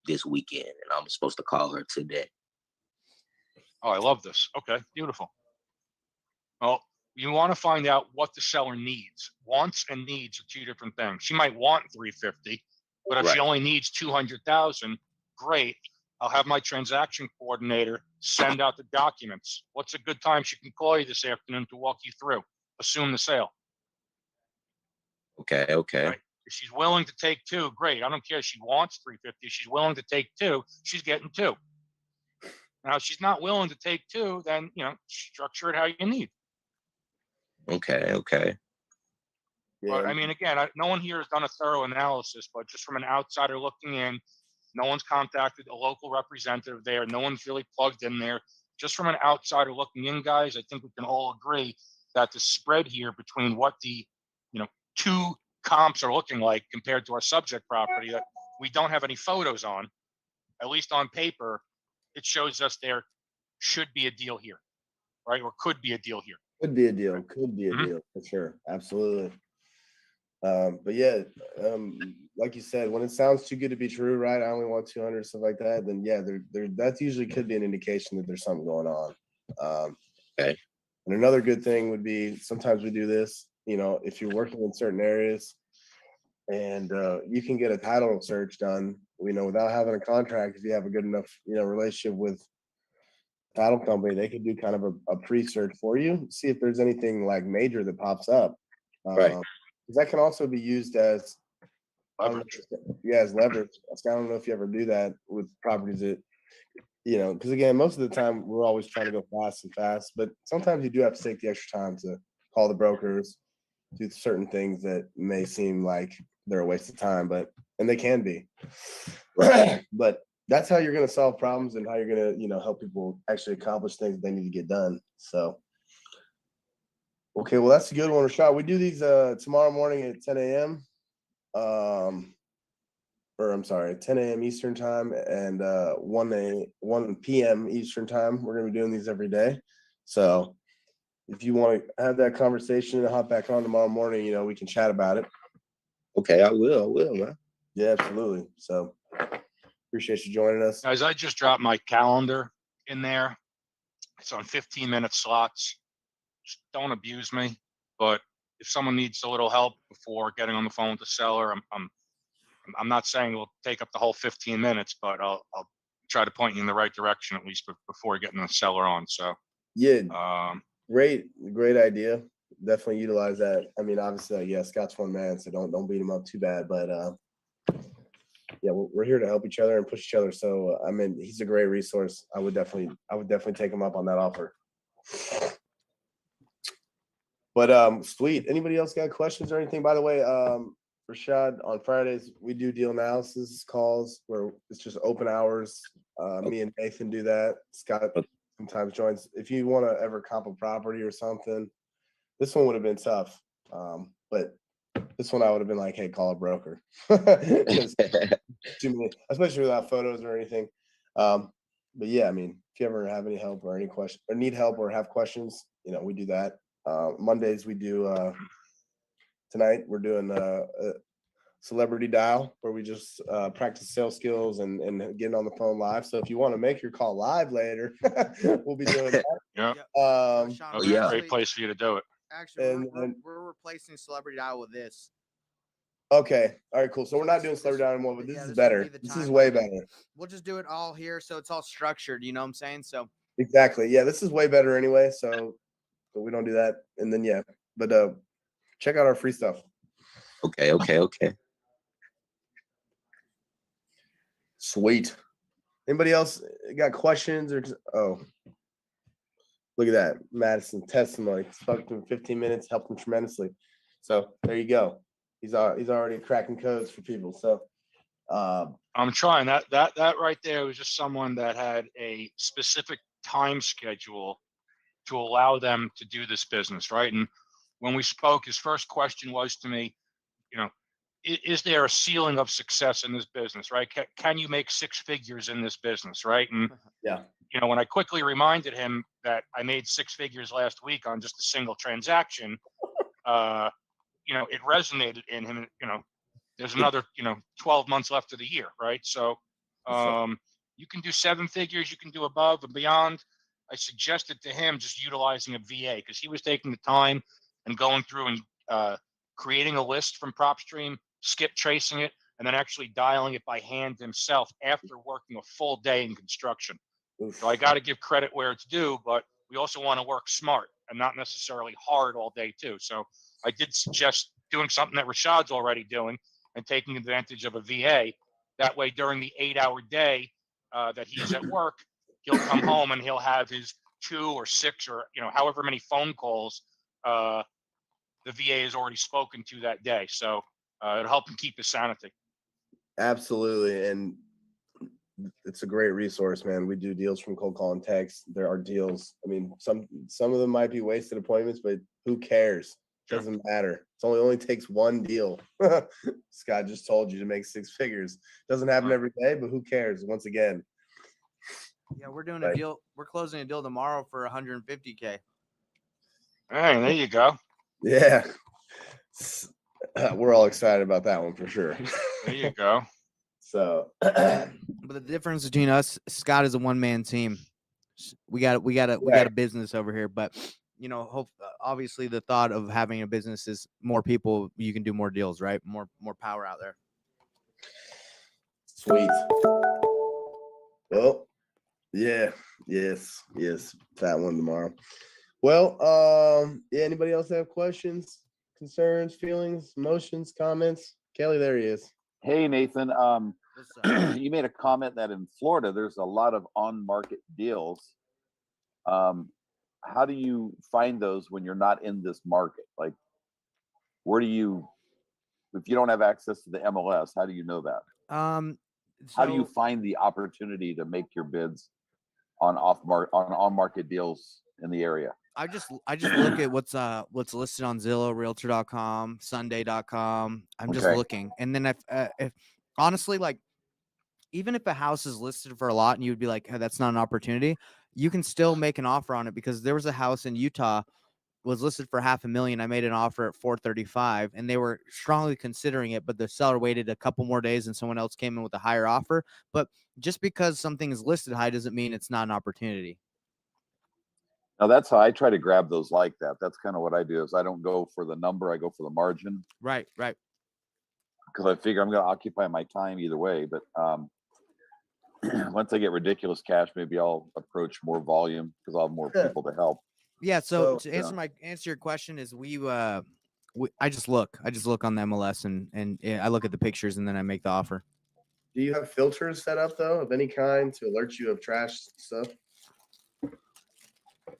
this weekend, and I'm supposed to call her today. Oh, I love this. Okay, beautiful. Well, you want to find out what the seller needs. Wants and needs are two different things. She might want 350, but if she only needs 200,000, great. I'll have my transaction coordinator send out the documents. What's a good time she can call you this afternoon to walk you through? Assume the sale. Okay. Right? If she's willing to take two, great. I don't care if she wants 350. If she's willing to take two, she's getting two. Now, if she's not willing to take two, then, structure it how you need. Okay. Yeah. But I mean, again, no one here has done a thorough analysis, but just from an outsider looking in, no one's contacted a local representative there. No one's really plugged in there. Just from an outsider looking in, guys, I think we can all agree that the spread here between what the, two comps are looking like compared to our subject property that we don't have any photos on, at least on paper, it shows us there should be a deal here, right? Or could be a deal here. Could be a deal. Could be a Mhm. deal for sure. Absolutely. But yeah, like you said, when it sounds too good to be true, right? I only want 200, stuff like that. Then yeah, that usually could be an indication that there's something going on. Okay. And another good thing would be sometimes we do this. If you're working in certain areas, and you can get a title search done, without having a contract. If you have a good enough, relationship with title company, they could do kind of a pre-search for you, see if there's anything like major that pops up. Right. That can also be used as Leverage. as leverage. I don't know if you ever do that with properties that, because again, most of the time we're always trying to go fast, but sometimes you do have to take the extra time to call the brokers, do certain things that may seem like they're a waste of time, and they can be. But that's how you're going to solve problems and how you're going to, help people actually accomplish things that they need to get done. So, okay, well, that's a good one, Rashad. We do these tomorrow morning at 10 a.m. 10 a.m. Eastern time and 1 p.m. Eastern time. We're going to be doing these every day. So if you want to have that conversation and hop back on tomorrow morning, we can chat about it. Okay, I will, man. Yeah, absolutely. So appreciate you joining us. Guys, I just dropped my calendar in there. It's on 15-minute slots. Just don't abuse me. But if someone needs a little help before getting on the phone with the seller, I'm not saying we'll take up the whole 15 minutes, but I'll try to point you in the right direction at least before getting the seller on. So yeah, great idea. Definitely utilize that. I mean, obviously, Scott's one man, so don't beat him up too bad. But yeah, we're here to help each other and push each other. So I mean, he's a great resource. I would definitely take him up on that offer. But sweet. Anybody else got questions or anything? By the way, Rashad, on Fridays we do deal analysis calls where it's just open hours. Me and Nathan do that. Scott sometimes joins. If you want to ever comp a property or something, this one would have been tough. But this one I would have been like, hey, call a broker. Too many, especially without photos or anything. But yeah, I mean, if you ever have any help or any question or need help or have questions, we do that. Mondays we do tonight we're doing a celebrity dial where we just practice sales skills and getting on the phone live. So if you want to make your call live later, we'll be doing that. yeah, Sean, that'd be a great place for you to do it. Actually, And then, we're replacing Celebrity Dial with this. okay, all right, cool. So we're not doing Celebrity Dial anymore, but this Yeah, is this would better. be the This is time way limit. better. We'll just do it all here, so it's all structured. You know what I'm saying? So Exactly. Yeah, this is way better anyway. So we don't do that. And then yeah, but check out our free stuff. Okay. Sweet. Anybody else got questions or look at that. Madison testimony. Spoke to him 15 minutes, helped him tremendously. So there you go. He's already cracking codes for people. So I'm trying that right there was just someone that had a specific time schedule to allow them to do this business, right? And when we spoke, his first question was to me, you know, is there a ceiling of success in this business, right? Can you make six figures in this business, right? And yeah. when I quickly reminded him that I made six figures last week on just a single transaction, it resonated in him. There's another 12 months left of the year, right? So you can do seven figures, you can do above and beyond. I suggested to him just utilizing a VA because he was taking the time and going through and creating a list from PropStream, skip tracing it, and then actually dialing it by hand himself after working a full day in construction. Oof. So I got to give credit where it's due, but we also want to work smart and not necessarily hard all day too. So I did suggest doing something that Rashad's already doing and taking advantage of a VA. That way, during the 8-hour day that he's at work, he'll come home and he'll have his 2 or 6 or however many phone calls the VA has already spoken to that day. So it'll help him keep his sanity. Absolutely. And it's a great resource, man. We do deals from cold call and text. There are deals. I mean, some of them might be wasted appointments, but who cares? Doesn't matter. It only takes one deal. Scott just told you to make six figures. Doesn't happen every day, but who cares? Once again. Yeah, we're doing a deal. We're closing a deal tomorrow for 150K. Hey, there you go. Yeah. We're all excited about that one for sure. There you go. So but the difference between us, Scott is a one-man team. We got a business over here, but obviously the thought of having a business is more people, you can do more deals, right? More power out there. Sweet. Well, yeah, yes, that one tomorrow. Well, yeah, anybody else have questions, concerns, feelings, emotions, comments? Kelly, there he is. Hey, Nathan. You made a comment that in Florida, there's a lot of on-market deals. How do you find those when you're not in this market? Like, if you don't have access to the MLS, how do you know that? How do you find the opportunity to make your bids on on-market deals in the area? I just look at what's listed on Zillow, Realtor.com, Sunday.com. I'm just looking, and then if honestly, like, even if a house is listed for a lot and you would be like, hey, that's not an opportunity, you can still make an offer on it, because there was a house in Utah was listed for $500,000. I made an offer at $435,000 and they were strongly considering it, but the seller waited a couple more days and someone else came in with a higher offer. But just because something is listed high doesn't mean it's not an opportunity. Now, that's how I try to grab those like that. That's kind of what I do, is I don't go for the number, I go for the margin. Right. Because I figure I'm going to occupy my time either way. But once I get ridiculous cash, maybe I'll approach more volume because I'll have more people to help. Yeah. So to answer your question is I just look on the MLS and I look at the pictures and then I make the offer. Do you have filters set up though of any kind to alert you of trash stuff?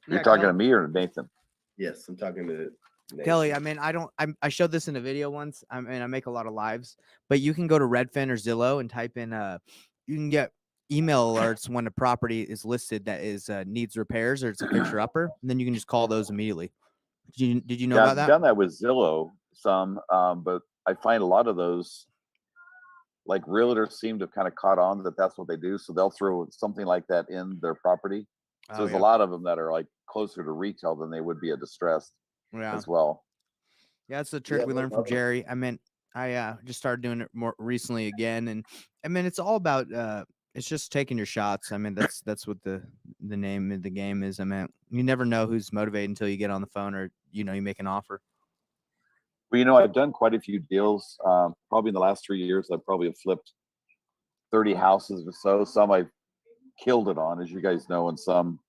You're talking to me or Nathan? Yes, I'm talking to Nathan. Kelly. I mean, I showed this in a video once. I mean, I make a lot of lives, but you can go to Redfin or Zillow and type in you can get email alerts when a property is listed that is needs repairs or it's a fixer upper, and then you can just call those immediately. Did you know about that? I've done that with Zillow some, but I find a lot of those, like, realtors seem to have kind of caught on that that's what they do, so they'll throw something like that in their property. So there's a lot of them that are like closer to retail than they would be a distressed as well. Yeah, that's the trick we learned from Jerry. I mean, I just started doing it more recently again, and I mean, it's all about it's just taking your shots. I mean, that's what the name of the game is. I mean, you never know who's motivated until you get on the phone or, you make an offer. Well, I've done quite a few deals. Probably in the last 3 years, I've probably flipped 30 houses or so. Some I've killed it on, as you guys know, and some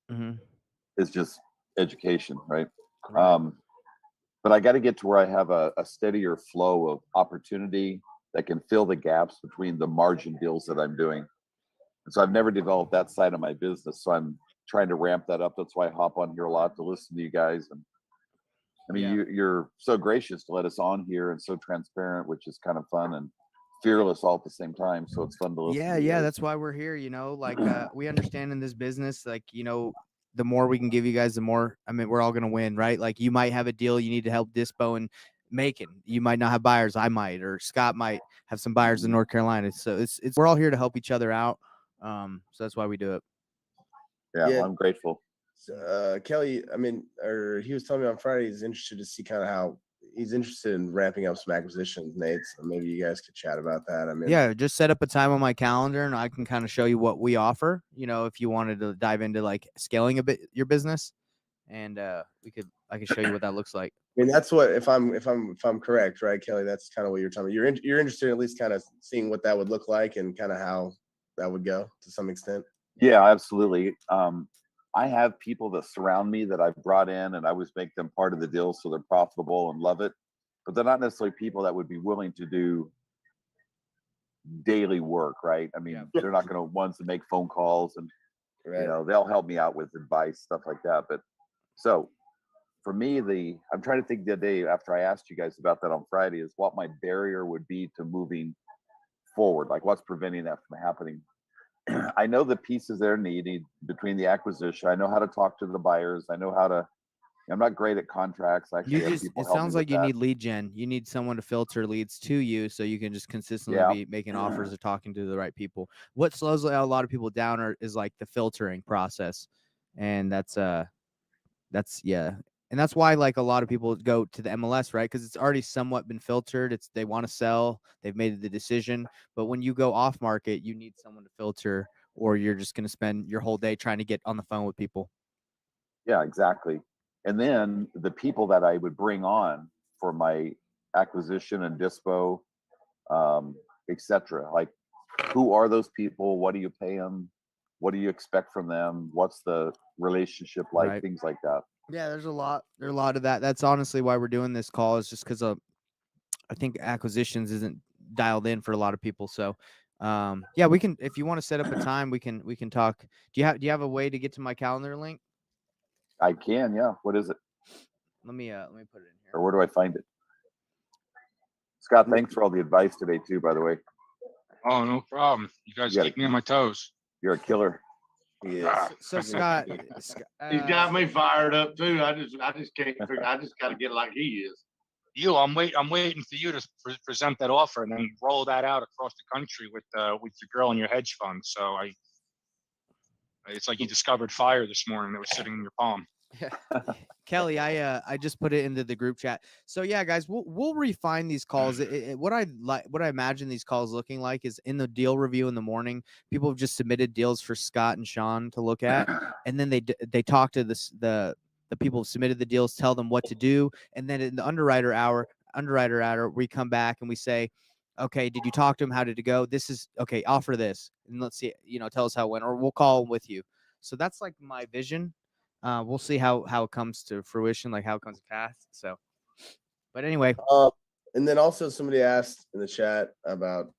is just education, right? But I got to get to where I have a steadier flow of opportunity that can fill the gaps between the margin deals that I'm doing. And so I've never developed that side of my business. So I'm trying to ramp that up. That's why I hop on here a lot to listen to you guys. And I mean, you're so gracious to let us on here and so transparent, which is kind of fun and fearless all at the same time. So it's fun to listen to. Yeah. That's why we're here. Like, we understand in this business, like, the more we can give you guys, the more, I mean, we're all going to win, right? Like, you might have a deal you need to help Dispo and Macon. You might not have buyers. I might, or Scott might have some buyers in North Carolina. So it's we're all here to help each other out. So that's why we do it. Yeah. Well, I'm grateful. Kelly, I mean, or he was telling me on Friday he's interested to see kind of how he's interested in ramping up some acquisitions, Nate. So maybe you guys could chat about that. I mean, yeah, just set up a time on my calendar and I can kind of show you what we offer. If you wanted to dive into like scaling a bit your business, and I can show you what that looks like. I mean, that's what if I'm correct, right, Kelly? That's kind of what you're telling me. You're interested in at least kind of seeing what that would look like and kind of how that would go to some extent. Yeah, absolutely. I have people that surround me that I've brought in, and I always make them part of the deal so they're profitable and love it. But they're not necessarily people that would be willing to do daily work, right? I mean, they're not going to ones to make phone calls and they'll help me out with advice, stuff like that. But so for me, I'm trying to think the day after I asked you guys about that on Friday is what my barrier would be to moving forward, like what's preventing that from happening. I know the pieces they're needed between the acquisition. I know how to talk to the buyers. I know how to. I'm not great at contracts. It sounds like you need lead gen. You need someone to filter leads to you so you can just consistently be making offers or talking to the right people. What slows a lot of people down is like the filtering process, and that's and that's why like a lot of people go to the MLS, right? Because it's already somewhat been filtered. They want to sell. They've made the decision. But when you go off market, you need someone to filter, or you're just going to spend your whole day trying to get on the phone with people. Yeah, exactly. And then the people that I would bring on for my acquisition and dispo, etc. Like, who are those people? What do you pay them? What do you expect from them? What's the relationship like? Right. Things like that. Yeah, there's a lot of that. That's honestly why we're doing this call, is just because I think acquisitions isn't dialed in for a lot of people. So we can, if you want to set up a time, we can talk. Do you have a way to get to my calendar link? I can, yeah. What is it? Let me put it in here. Or where do I find it? Scott, thanks for all the advice today too, by the way. Oh, no problem. You guys keep me on my toes. You're a killer. Yes. So Scott, he's got me fired up too. I just can't figure. I just got to get like he is. I'm waiting for you to present that offer and then roll that out across the country with your girl and your hedge fund. So it's like you discovered fire this morning that was sitting in your palm. Kelly, I just put it into the group chat. So yeah, guys, we'll refine these calls. What I imagine these calls looking like is in the deal review in the morning, people have just submitted deals for Scott and Sean to look at, and then they talk to the people who submitted the deals, tell them what to do, and then in the Underwriter Hour, we come back and we say, okay, did you talk to him? How did it go? This is okay. Offer this, and let's see. Tell us how it went, or we'll call with you. So that's like my vision. We'll see how it comes to fruition, like how it comes to pass. So, but anyway. And then also somebody asked in the chat about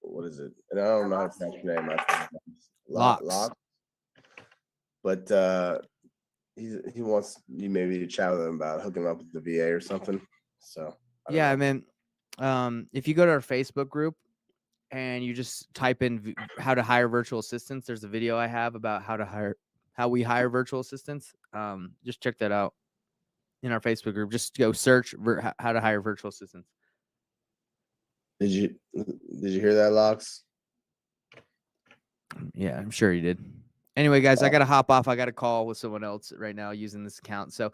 what is it? And I don't know how to pronounce your name. Locks. But he wants you maybe to chat with him about hooking up with the VA or something. So yeah, I mean, if you go to our Facebook group and you just type in how to hire virtual assistants, there's a video I have about how we hire virtual assistants. Just check that out in our Facebook group. Just go search how to hire virtual assistants. Did you hear that, Locks? Yeah, I'm sure you did. Anyway, guys, I got to hop off. I got a call with someone else right now using this account. So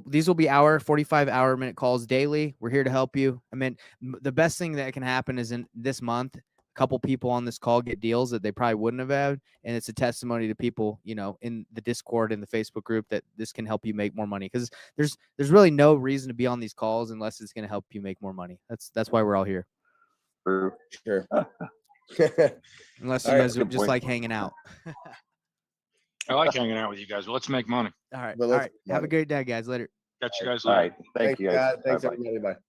these will be 45-minute calls daily. We're here to help you. I mean, the best thing that can happen is in this month, couple people on this call get deals that they probably wouldn't have had. And it's a testimony to people, you know, in the Discord and the Facebook group that this can help you make more money. Because there's really no reason to be on these calls unless it's going to help you make more money. That's why we're all here. Sure. Unless you guys are just like hanging out. I like hanging out with you guys. Well, let's make money. All right. Have a great day, guys. Later. Catch you guys All later. right. Thank you guys. Thanks, Bye-bye. everybody. Bye.